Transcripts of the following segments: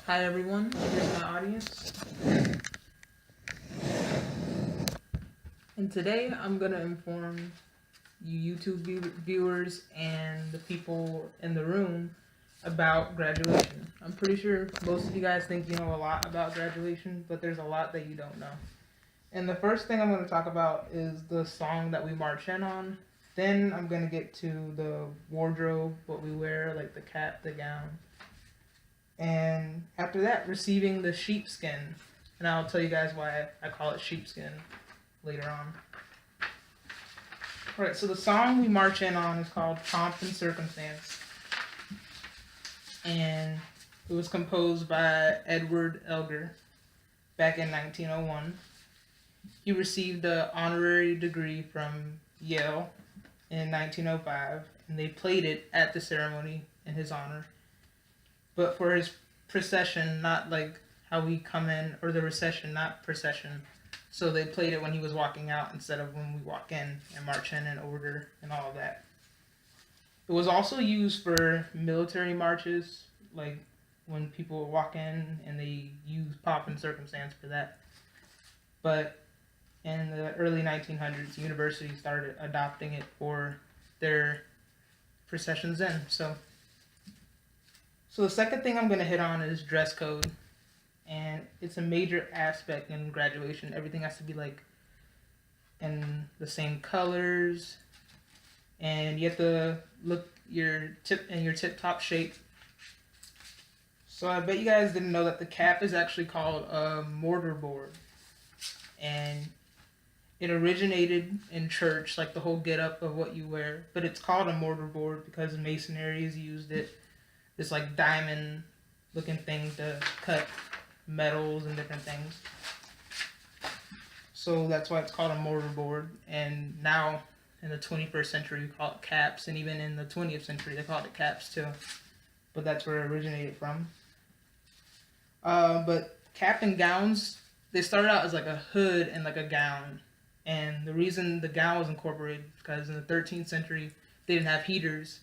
Hi everyone, here's my audience. And today I'm going to inform you YouTube viewers and the people in the room about graduation. I'm pretty sure most of you guys think you know a lot about graduation, but there's a lot that you don't know. And the first thing I'm going to talk about is the song that we march in on. Then I'm going to get to the wardrobe, what we wear, like the cap, the gown. And after that, receiving the sheepskin. And I'll tell you guys why I call it sheepskin later on. Alright, so the song we march in on is called Pomp and Circumstance. And it was composed by Edward Elgar back in 1901. He received an honorary degree from Yale in 1905, and they played it at the ceremony in his honor. But for his procession, not like how we come in, or the recession, not procession. So they played it when he was walking out instead of when we walk in and march in order and all of that. It was also used for military marches, like when people walk in and they use pomp and circumstance for that. But in the early 1900s, universities started adopting it for their processions in. So the second thing I'm going to hit on is dress code. And it's a major aspect in graduation. Everything has to be like in the same colors. And you have to look your tip-top shape. So I bet you guys didn't know that the cap is actually called a mortarboard. And it originated in church, like the whole get-up of what you wear. But it's called a mortarboard because masonry has used it. This like diamond looking thing to cut metals and different things. So that's why it's called a mortarboard. And now in the 21st century we call it caps, and even in the 20th century they called it caps too. But that's where it originated from. But cap and gowns, they started out as like a hood and like a gown. And the reason the gown was incorporated because in the 13th century they didn't have heaters,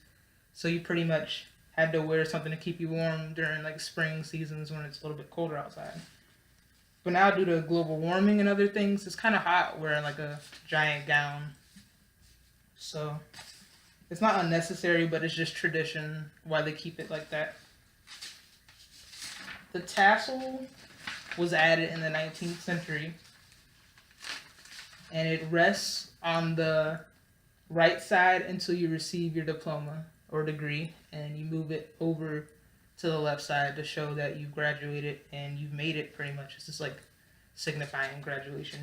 so you pretty much had to wear something to keep you warm during like spring seasons when it's a little bit colder outside. But now due to global warming and other things, it's kind of hot wearing like a giant gown. So it's not unnecessary, but it's just tradition why they keep it like that. The tassel was added in the 19th century, and it rests on the right side until you receive your diploma or degree, and you move it over to the left side to show that you graduated and you've made it pretty much. It's just like signifying graduation.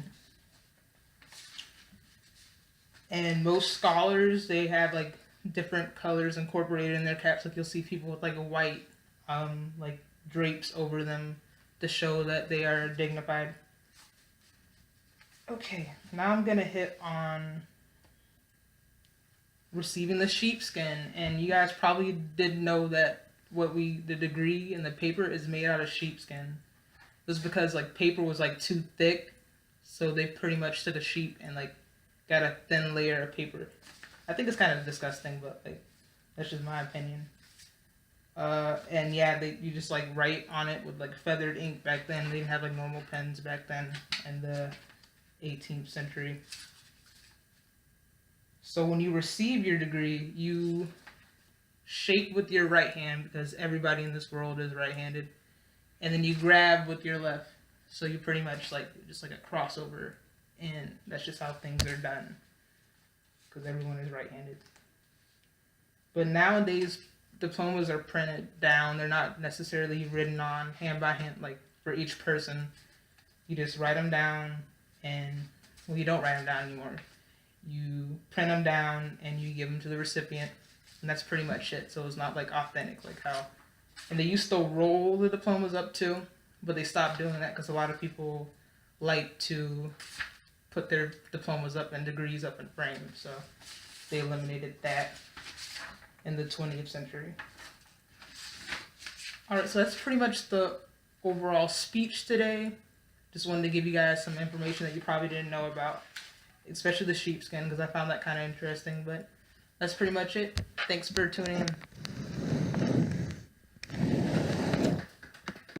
And most scholars, they have like different colors incorporated in their caps. Like you'll see people with like a white like drapes over them to show that they are dignified. Okay, now I'm gonna hit on receiving the sheepskin, and you guys probably didn't know that the degree and the paper is made out of sheepskin. It was because like paper was like too thick, so they pretty much took a sheep and like got a thin layer of paper. I think it's kind of disgusting, but like that's just my opinion. And yeah, you just like write on it with like feathered ink back then. They didn't have like normal pens back then in the 18th century. So when you receive your degree, you shake with your right hand because everybody in this world is right-handed, and then you grab with your left. So you pretty much like just like a crossover, and that's just how things are done because everyone is right-handed. But nowadays diplomas are printed down. They're not necessarily written on hand by hand like for each person. You just write them down, and well, you don't write them down anymore. You print them down and you give them to the recipient, and that's pretty much it. So it's not like authentic like how, and they used to roll the diplomas up too, but they stopped doing that because a lot of people like to put their diplomas up and degrees up in frames, so they eliminated that in the 20th century. Alright, so that's pretty much the overall speech today. Just wanted to give you guys some information that you probably didn't know about, especially the sheepskin, because I found that kind of interesting. But that's pretty much it. Thanks for tuning in.